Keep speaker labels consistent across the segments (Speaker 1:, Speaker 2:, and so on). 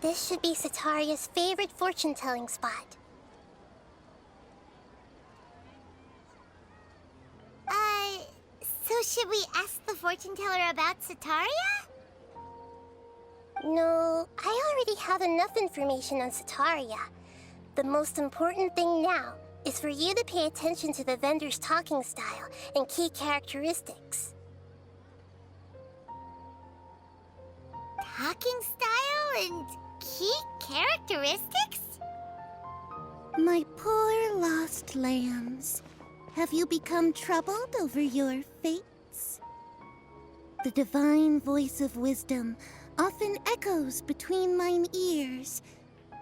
Speaker 1: This should be Sataria's favorite fortune-telling spot.
Speaker 2: So should we ask the fortune teller about Sataria?
Speaker 1: No, I already have enough information on Sataria. The most important thing now is for you to pay attention to the vendor's talking style and key characteristics.
Speaker 2: Talking style and key characteristics?
Speaker 3: My poor lost lambs. Have you become troubled over your fates? The divine voice of wisdom often echoes between mine ears.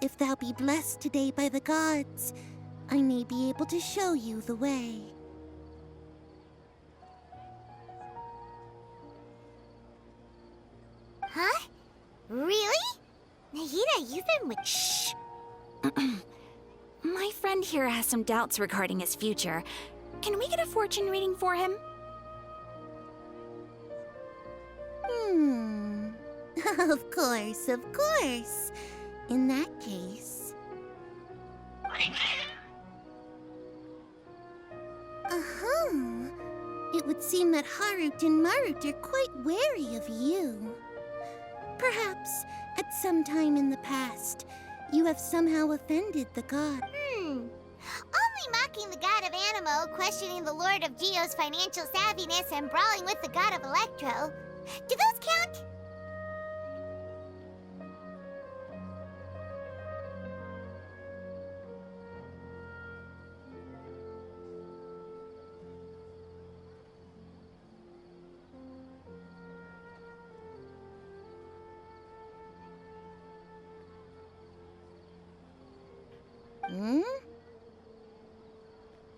Speaker 3: If thou be blessed today by the gods, I may be able to show you the way.
Speaker 2: Huh? Really? Nahida, you've been with—
Speaker 4: Shh! My friend here has some doubts regarding his future. Can we get a fortune reading for him?
Speaker 3: Of course, of course. In that case... It would seem that Harut and Marut are quite wary of you. Perhaps, at some time in the past, you have somehow offended the god.
Speaker 2: Only mocking the god of Animo, questioning the lord of Geo's financial savviness, and brawling with the god of Electro. Do those count?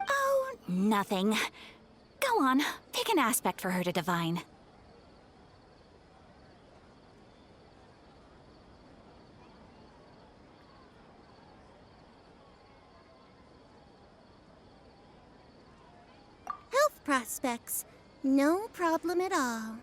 Speaker 4: Oh, nothing. Go on, pick an aspect for her to divine.
Speaker 3: Health prospects. No problem at all.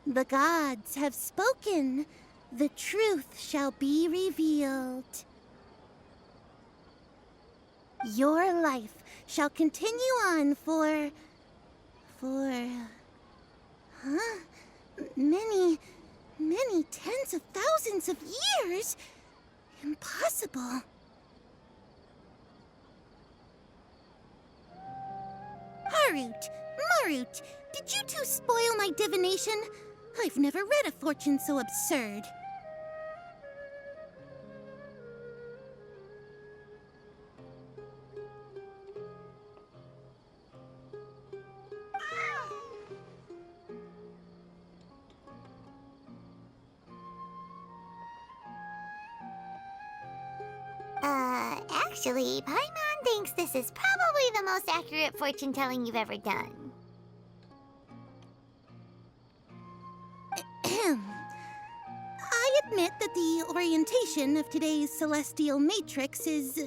Speaker 3: The gods have spoken. The truth shall be revealed. Your life shall continue on for... many tens of thousands of years? Impossible. Harut, Marut, did you two spoil my divination? I've never read a fortune so absurd.
Speaker 2: Actually, Paimon thinks this is probably the most accurate fortune-telling you've ever done.
Speaker 3: I admit that the orientation of today's celestial matrix is,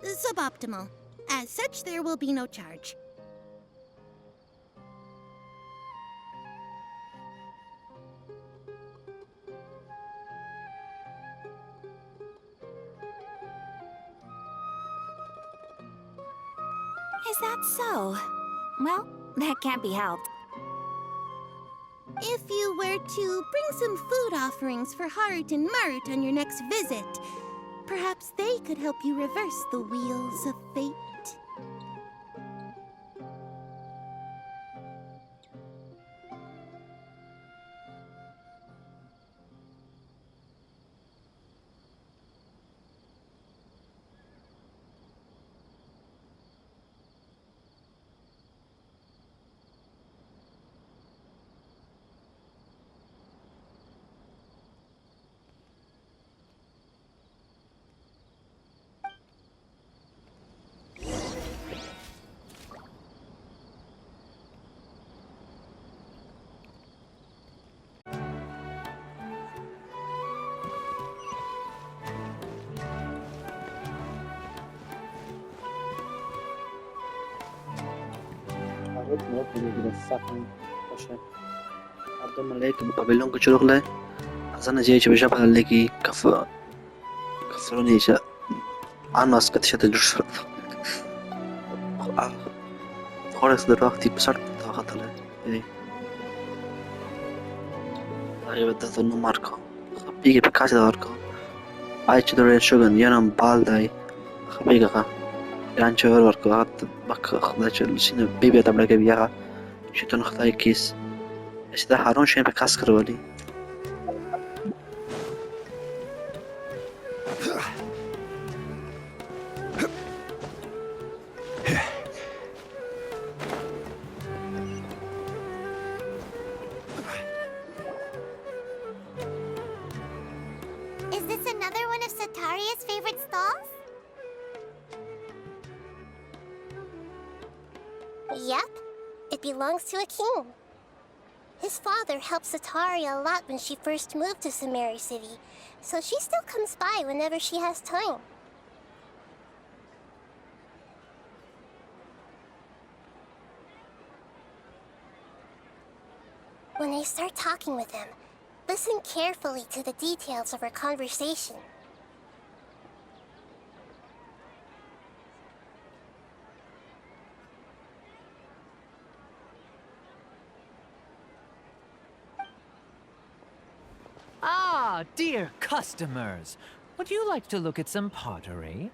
Speaker 3: suboptimal. As such, there will be no charge.
Speaker 4: Is that so? Well, that can't be helped.
Speaker 3: If you were to bring some food offerings for Harut and Marut on your next visit, perhaps they could help you reverse the wheels of fate.
Speaker 5: كده الساعة باشه عبد الملك بابلون كشغله أظن جيش بجبهة اللي كفروني جاء عناص كتشد الجسر خالص دراختي بصرت غطلة إيه أيوة بدأت إنه ماركو بيجي بكاسة داركو عايش دوري شغل ينام بالداي خبيجة يعني شهر وركو هات بك خدش السين بيبي تبلغ بيها شتون خداي كيس إيش ده هارون شين بكاسكر ولي
Speaker 2: Is this another one of Sataria's favorite stalls?
Speaker 1: Yep, it belongs to a king. His father helped Sataria a lot when she first moved to Samari City, so she still comes by whenever she has time. When I start talking with him, listen carefully to the details of our conversation.
Speaker 6: Ah, dear customers, would you like to look at some pottery?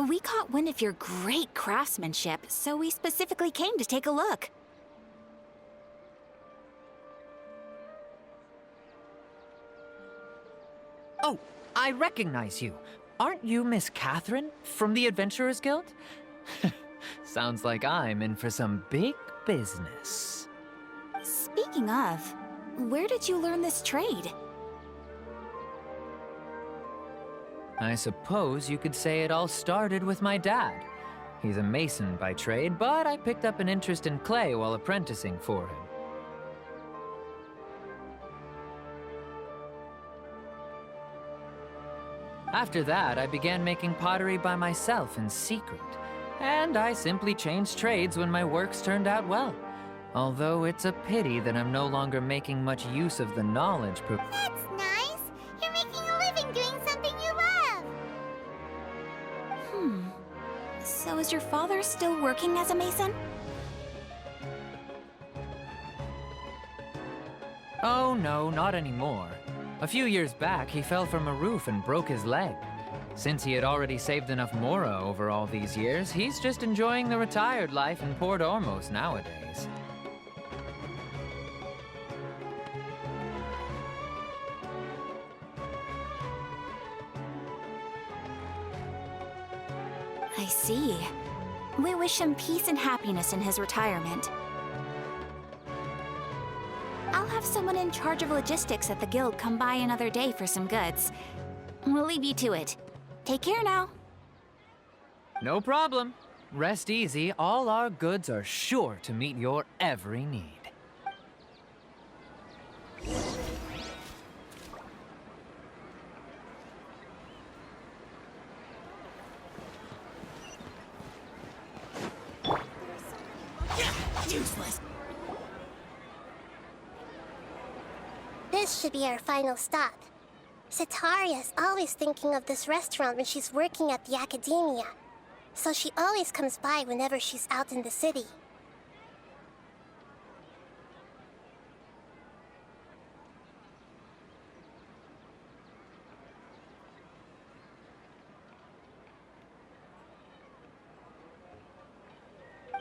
Speaker 4: We caught wind of your great craftsmanship, so we specifically came to take a look.
Speaker 6: Oh, I recognize you. Aren't you Miss Catherine from the Adventurers Guild? Sounds like I'm in for some big business.
Speaker 4: Speaking of, where did you learn this trade?
Speaker 6: I suppose you could say it all started with my dad. He's a mason by trade, but I picked up an interest in clay while apprenticing for him. After that, I began making pottery by myself in secret. And I simply changed trades when my works turned out well. Although it's a pity that I'm no longer making much use of the knowledge
Speaker 2: That's nice. You're making a living doing something you love.
Speaker 4: So is your father still working as a mason?
Speaker 6: Oh no, not anymore. A few years back, he fell from a roof and broke his leg. Since he had already saved enough Mora over all these years, he's just enjoying the retired life in Port Ormos nowadays.
Speaker 4: I see. We wish him peace and happiness in his retirement. I'll have someone in charge of logistics at the guild come by another day for some goods. We'll leave you to it. Take care now.
Speaker 6: No problem. Rest easy, all our goods are sure to meet your every need.
Speaker 4: Useless.
Speaker 1: This should be our final stop. Sataria's always thinking of this restaurant when she's working at the academia, so she always comes by whenever she's out in the city.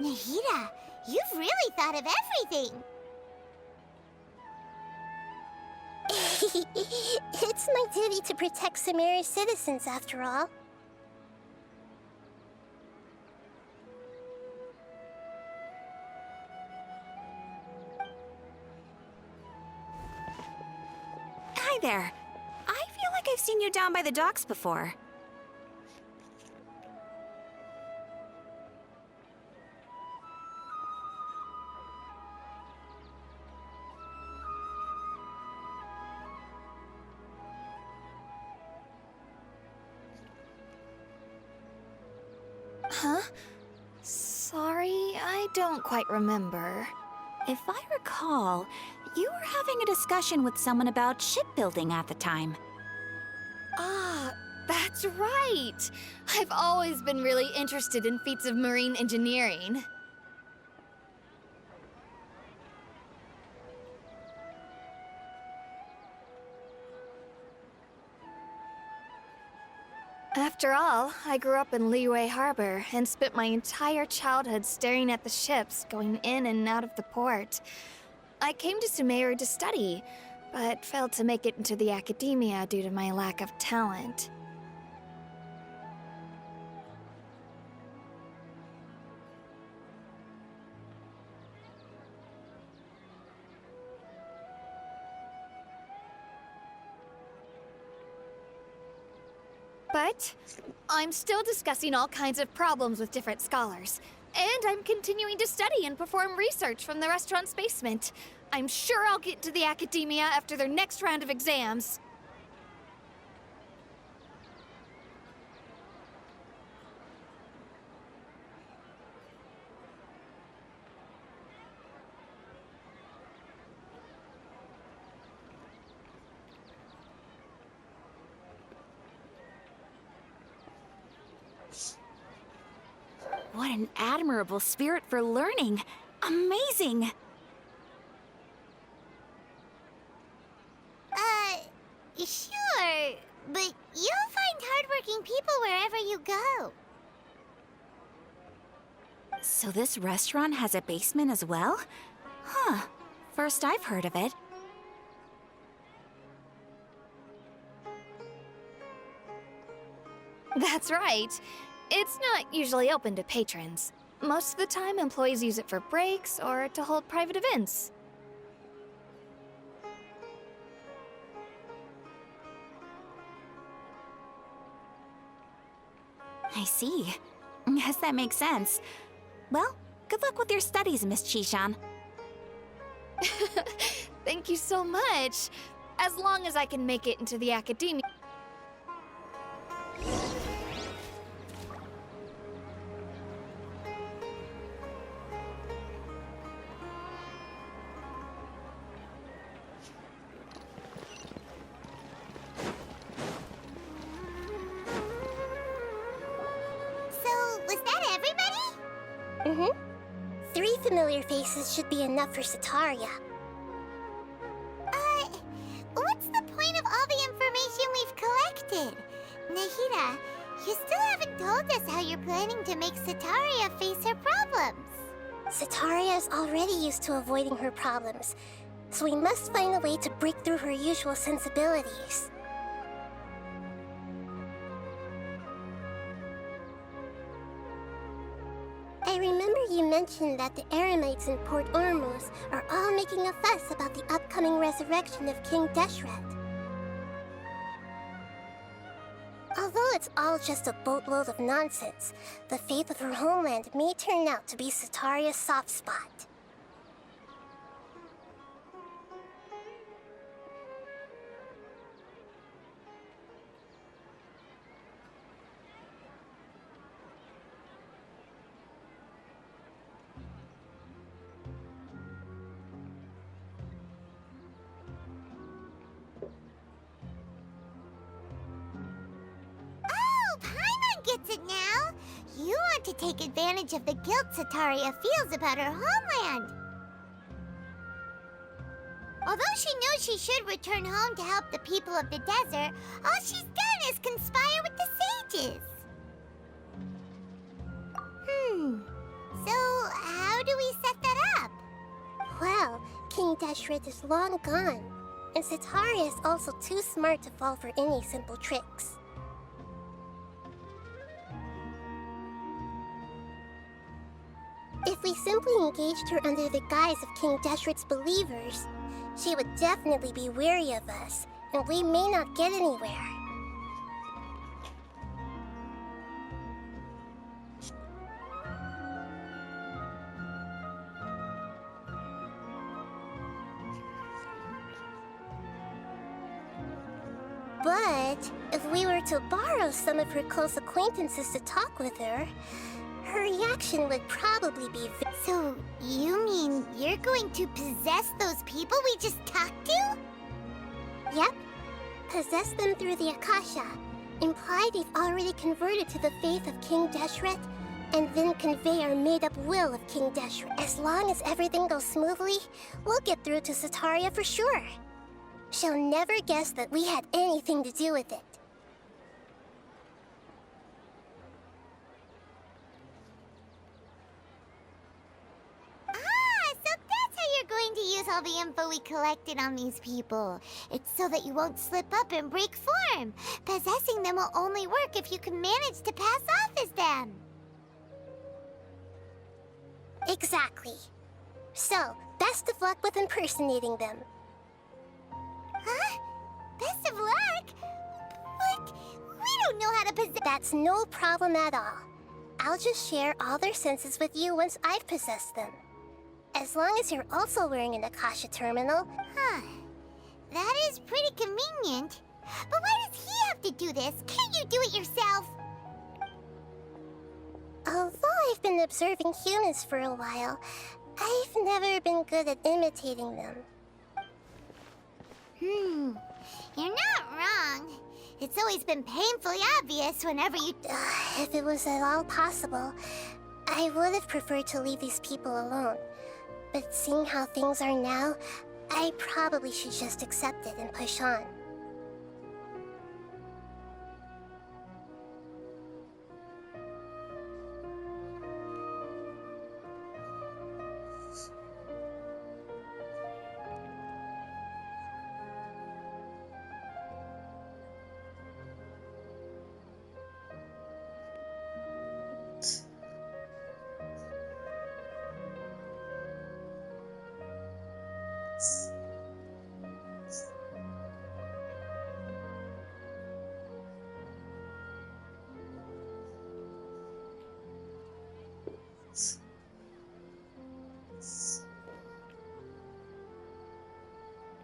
Speaker 2: Nahida, you've really thought of everything.
Speaker 1: It's my duty to protect Samari's citizens, after all.
Speaker 4: Hi there. I feel like I've seen you down by the docks before.
Speaker 7: Huh? Sorry, I don't quite remember.
Speaker 4: If I recall, you were having a discussion with someone about shipbuilding at the time.
Speaker 7: Ah, that's right! I've always been really interested in feats of marine engineering. After all, I grew up in Liyue Harbor and spent my entire childhood staring at the ships going in and out of the port. I came to Sumeru to study, but failed to make it into the academia due to my lack of talent. But I'm still discussing all kinds of problems with different scholars. And I'm continuing to study and perform research from the restaurant's basement. I'm sure I'll get to the academia after their next round of exams.
Speaker 4: What an admirable spirit for learning! Amazing!
Speaker 2: Sure, but you'll find hardworking people wherever you go.
Speaker 4: So this restaurant has a basement as well? Huh. First I've heard of it.
Speaker 7: That's right. It's not usually open to patrons. Most of the time, employees use it for breaks or to hold private events.
Speaker 4: I see. Guess that makes sense. Well, good luck with your studies, Miss Chishan.
Speaker 7: Thank you so much. As long as I can make it into the academia.
Speaker 2: So, was that everybody?
Speaker 1: Mm-hmm. 3 familiar faces should be enough for Sataria.
Speaker 2: What's the point of all the information we've collected? Nahida, you still haven't told us how you're planning to make Sataria face her problems.
Speaker 1: Sataria is already used to avoiding her problems, so we must find a way to break through her usual sensibilities. I remember you mentioned that the Eremites in Port Ormuz are all making a fuss about the upcoming resurrection of King Deshret. Although it's all just a boatload of nonsense, the fate of her homeland may turn out to be Sataria's soft spot.
Speaker 2: Oh, Paimon gets it now! You want to take advantage of the guilt Sataria feels about her homeland. Although she knows she should return home to help the people of the desert, all she's done is conspire with the sages. So how do we set that up?
Speaker 1: Well, King Deshret is long gone, and Sataria is also too smart to fall for any simple tricks. If we simply engaged her under the guise of King Deshret's believers, she would definitely be wary of us, and we may not get anywhere. But if we were to borrow some of her close acquaintances to talk with her, her reaction would probably be
Speaker 2: So, you mean you're going to possess those people we just talked to?
Speaker 1: Yep. Possess them through the Akasha. Imply they've already converted to the faith of King Deshret, and then convey our made-up will of King Deshret. As long as everything goes smoothly, we'll get through to Sataria for sure. She'll never guess that we had anything to do with it.
Speaker 2: So that's how you're going to use all the info we collected on these people. It's so that you won't slip up and break form. Possessing them will only work if you can manage to pass off as them.
Speaker 1: Exactly. So, best of luck with impersonating them.
Speaker 2: Huh? Best of luck? But we don't know how to possess.
Speaker 1: That's no problem at all. I'll just share all their senses with you once I've possessed them. As long as you're also wearing an Akasha terminal.
Speaker 2: Huh. That is pretty convenient. But why does he have to do this? Can't you do it yourself?
Speaker 1: Although I've been observing humans for a while, I've never been good at imitating them.
Speaker 2: You're not wrong. It's always been painfully obvious whenever you...
Speaker 1: If it was at all possible, I would have preferred to leave these people alone. But seeing how things are now, I probably should just accept it and push on.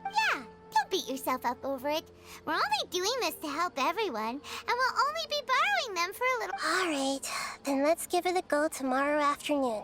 Speaker 2: Yeah, don't beat yourself up over it. We're only doing this to help everyone, and we'll only be borrowing them for a little...
Speaker 1: Alright, then let's give it a go tomorrow afternoon.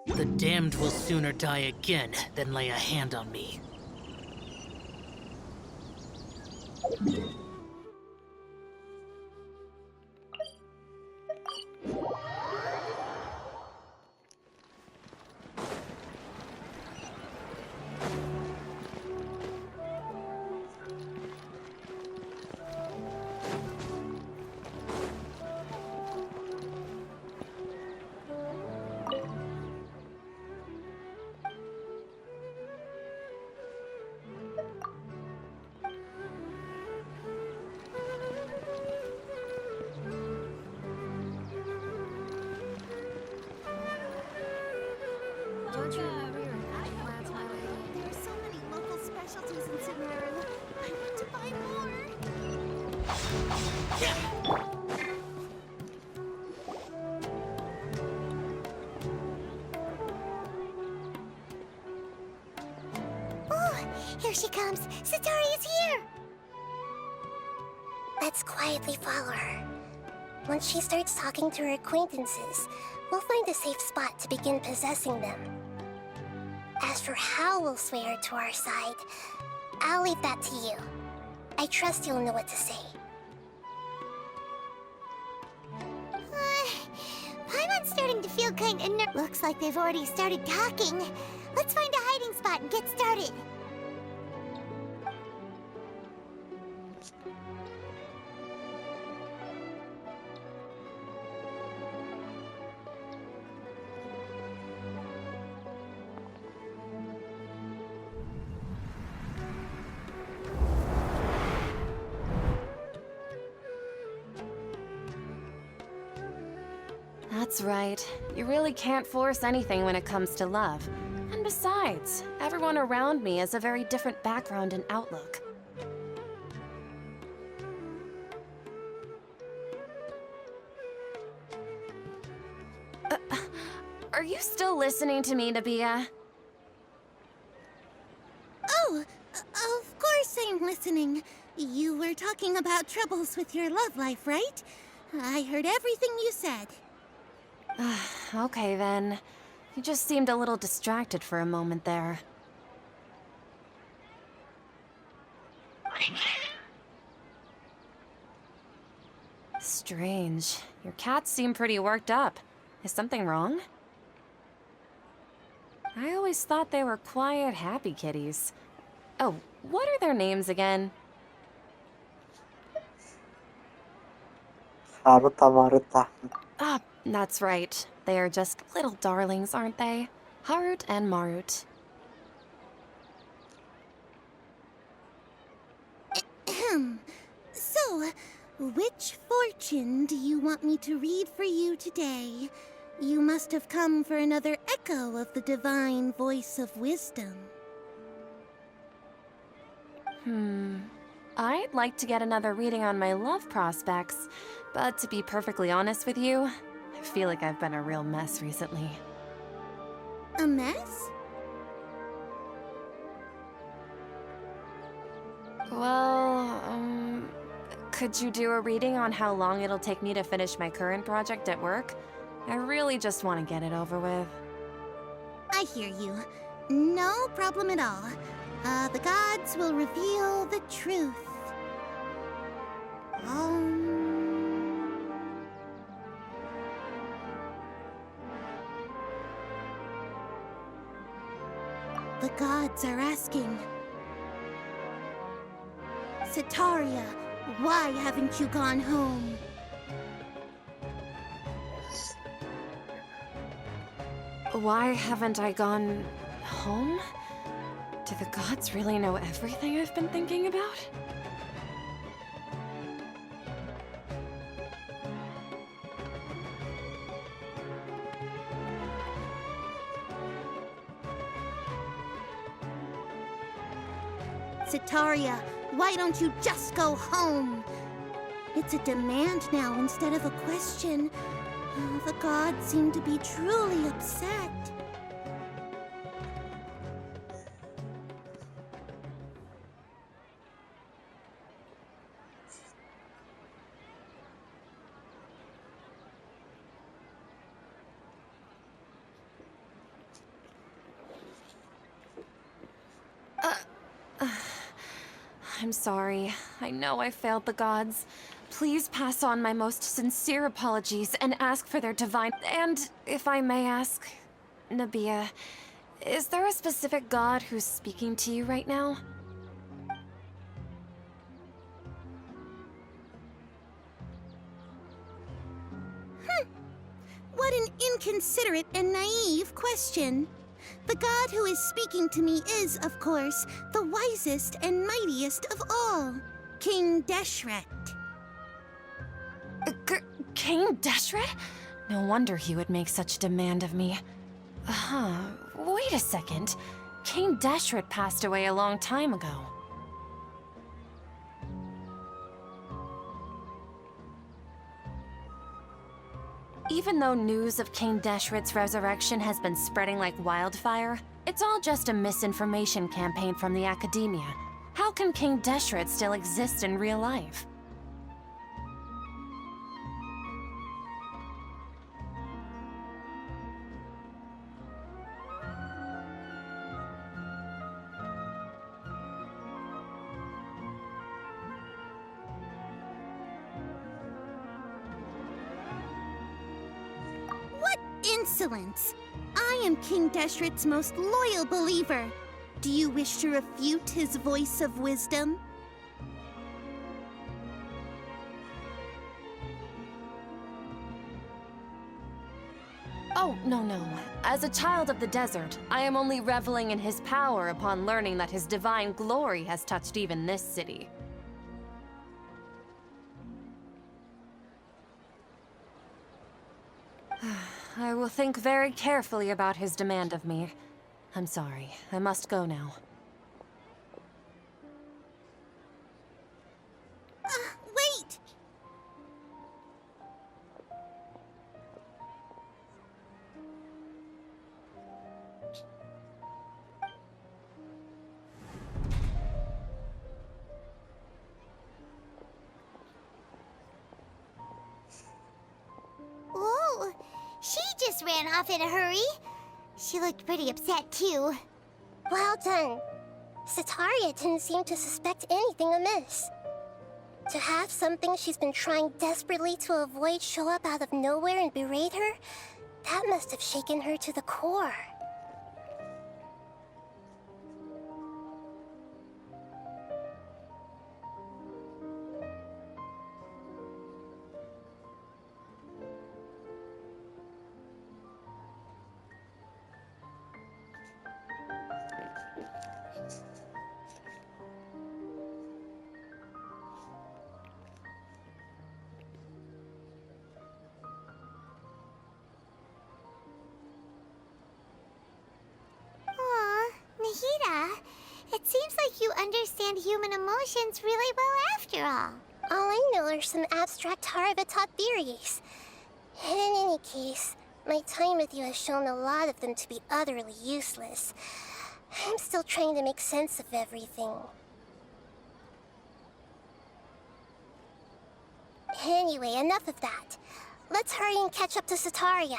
Speaker 8: The damned will sooner die again than lay a hand on me.
Speaker 3: There's so many local specialties in Sumeru. I want to buy more.
Speaker 2: Oh, here she comes. Satari is here.
Speaker 1: Let's quietly follow her. Once she starts talking to her acquaintances, we'll find a safe spot to begin possessing them. As for how we'll sway her to our side, I'll leave that to you. I trust you'll know what to say.
Speaker 2: Paimon's starting to feel kind of Looks like they've already started talking. Let's find a hiding spot and get started.
Speaker 9: That's right. You really can't force anything when it comes to love. And besides, everyone around me has a very different background and outlook. Are you still listening to me, Nabia?
Speaker 3: Oh, of course I'm listening. You were talking about troubles with your love life, right? I heard everything you said.
Speaker 9: Okay then. You just seemed a little distracted for a moment there. Strange. Your cats seem pretty worked up. Is something wrong? I always thought they were quiet, happy kitties. Oh, what are their names again?
Speaker 5: Maruta.
Speaker 9: Ah, that's right. They are just little darlings, aren't they? Harut and Marut.
Speaker 3: So, which fortune do you want me to read for you today? You must have come for another echo of the divine voice of wisdom.
Speaker 9: I'd like to get another reading on my love prospects, but to be perfectly honest with you, I feel like I've been a real mess recently.
Speaker 3: A mess?
Speaker 9: Well, could you do a reading on how long it'll take me to finish my current project at work? I really just want to get it over with.
Speaker 3: I hear you. No problem at all. The gods will reveal the truth. The gods are asking. Sataria, why haven't you gone home?
Speaker 9: Why haven't I gone home? Do the gods really know everything I've been thinking about?
Speaker 3: Sitaria, why don't you just go home? It's a demand now instead of a question. The gods seem to be truly upset.
Speaker 9: I'm sorry. I know I failed the gods. Please pass on my most sincere apologies and ask for their divine... And, if I may ask, Nabia, is there a specific god who's speaking to you right now?
Speaker 3: What an inconsiderate and naive question. The god who is speaking to me is, of course, the wisest and mightiest of all, King Deshret.
Speaker 9: King Deshret? No wonder he would make such a demand of me. Wait a second. King Deshret passed away a long time ago. Even though news of King Deshret's resurrection has been spreading like wildfire, it's all just a misinformation campaign from the Academia. How can King Deshret still exist in real life?
Speaker 3: Insolence! I am King Deshret's most loyal believer. Do you wish to refute his voice of wisdom?
Speaker 9: Oh, no. As a child of the desert, I am only reveling in his power upon learning that his divine glory has touched even this city. I will think very carefully about his demand of me. I'm sorry. I must go now.
Speaker 3: Wait!
Speaker 2: Ooh, she just ran off in a hurry. She looked pretty upset, too.
Speaker 1: Well done. Sitaria didn't seem to suspect anything amiss. To have something she's been trying desperately to avoid show up out of nowhere and berate her, that must have shaken her to the core.
Speaker 2: Aw, Nahida, it seems like you understand human emotions really well after all.
Speaker 1: All I know are some abstract Harabatot theories. In any case, my time with you has shown a lot of them to be utterly useless. I'm still trying to make sense of everything. Anyway, enough of that. Let's hurry and catch up to Sitaria.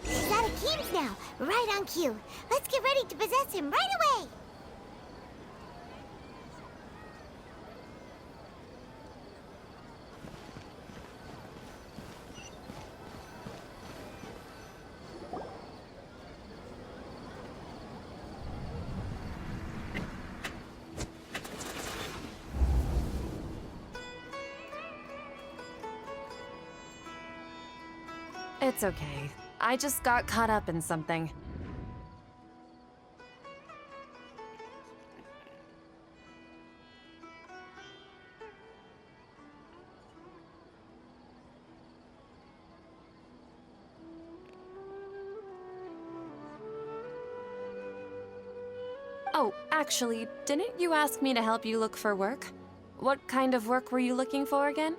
Speaker 2: He's out of Keem's now, right on cue. Let's get ready to possess him right away.
Speaker 9: It's okay. I just got caught up in something. Oh, actually, didn't you ask me to help you look for work? What kind of work were you looking for again?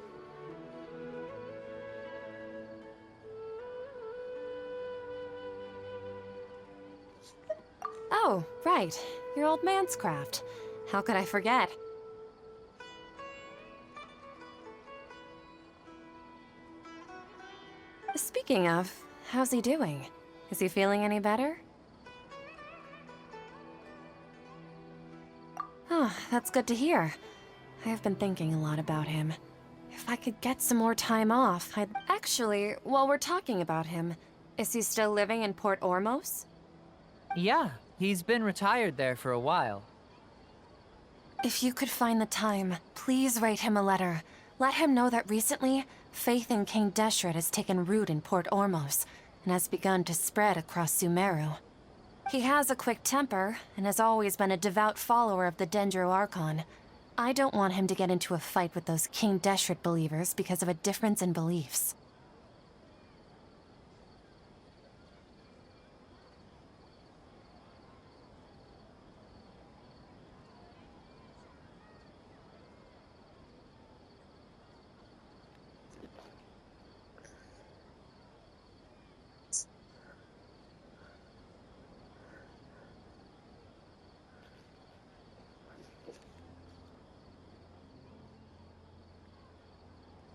Speaker 9: Oh, right. Your old man's craft. How could I forget? Speaking of, how's he doing? Is he feeling any better? Oh, that's good to hear. I have been thinking a lot about him. If I could get some more time off, I'd... Actually, while we're talking about him, is he still living in Port Ormos?
Speaker 6: Yeah, he's been retired there for a while.
Speaker 9: If you could find the time, please write him a letter. Let him know that recently, faith in King Deshret has taken root in Port Ormos and has begun to spread across Sumeru. He has a quick temper and has always been a devout follower of the Dendro Archon. I don't want him to get into a fight with those King Deshret believers because of a difference in beliefs.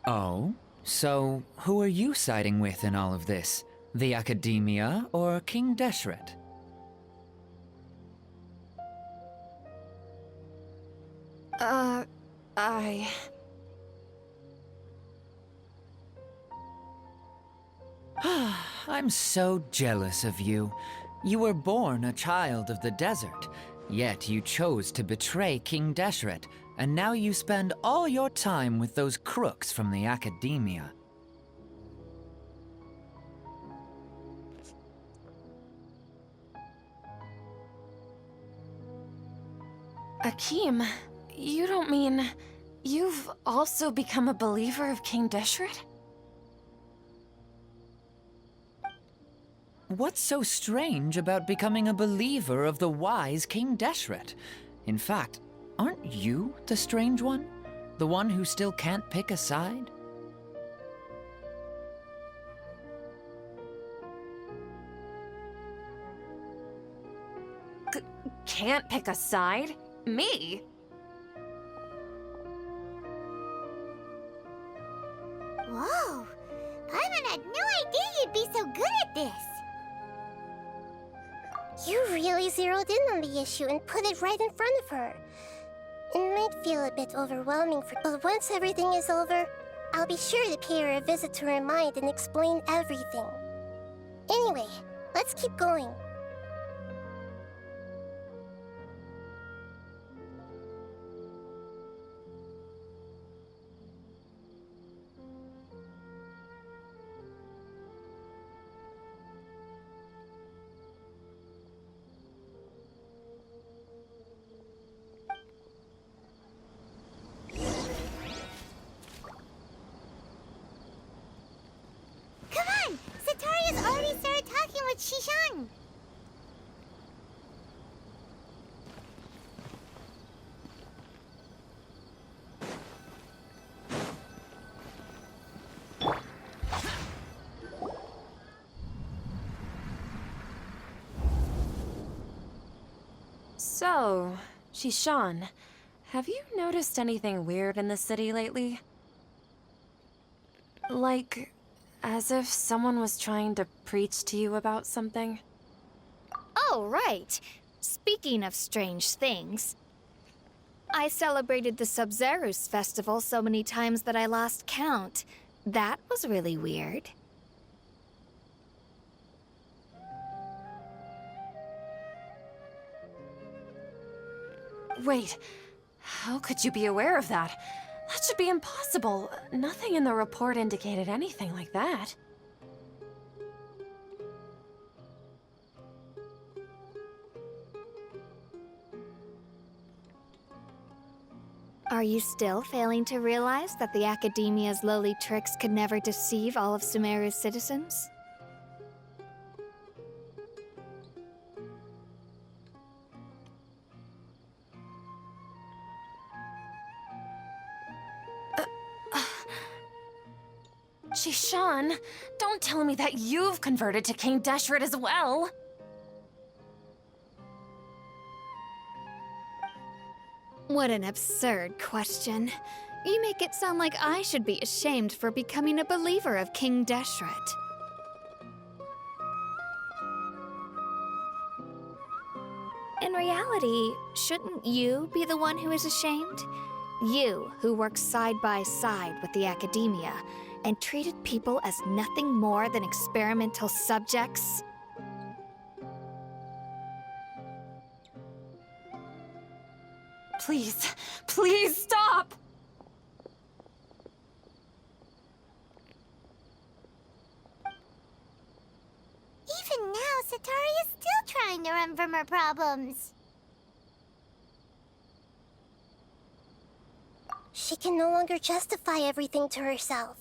Speaker 6: Oh? So, who are you siding with in all of this? The Academia or King Deshret?
Speaker 9: I...
Speaker 6: I'm so jealous of you. You were born a child of the desert, yet you chose to betray King Deshret, and now you spend all your time with those crooks from the Academia.
Speaker 9: Akeem, you don't mean... You've also become a believer of King Deshret?
Speaker 6: What's so strange about becoming a believer of the wise King Deshret? In fact, aren't you the strange one? The one who still can't pick a side?
Speaker 9: Can't pick a side? Me?
Speaker 2: Whoa! Paimon had no idea you'd be so good at this!
Speaker 1: You really zeroed in on the issue and put it right in front of her. It might feel a bit overwhelming but once everything is over, I'll be sure to pay her a visit to her mind and explain everything. Anyway, let's keep going.
Speaker 2: Sataria's already started talking with Shishan!
Speaker 9: So, Shishan, have you noticed anything weird in the city lately? Like, as if someone was trying to preach to you about something?
Speaker 7: Oh, right. Speaking of strange things, I celebrated the Sub-Zerus festival so many times that I lost count. That was really weird.
Speaker 9: Wait, how could you be aware of that? That should be impossible. Nothing in the report indicated anything like that.
Speaker 7: Are you still failing to realize that the Academia's lowly tricks could never deceive all of Sumeru's citizens?
Speaker 9: Shishan, don't tell me that you've converted to King Deshret as well.
Speaker 7: What an absurd question. You make it sound like I should be ashamed for becoming a believer of King Deshret. In reality, shouldn't you be the one who is ashamed? You, who worked side by side with the academia and treated people as nothing more than experimental subjects?
Speaker 9: Please, please stop!
Speaker 2: Even now, Satari is still trying to run from her problems.
Speaker 1: She can no longer justify everything to herself.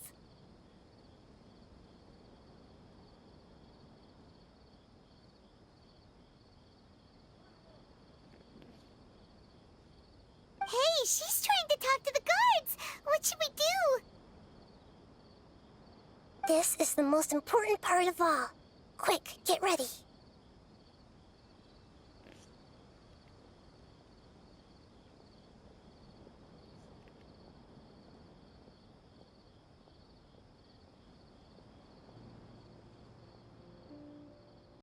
Speaker 2: Hey, she's trying to talk to the guards! What should we do?
Speaker 1: This is the most important part of all. Quick, get ready.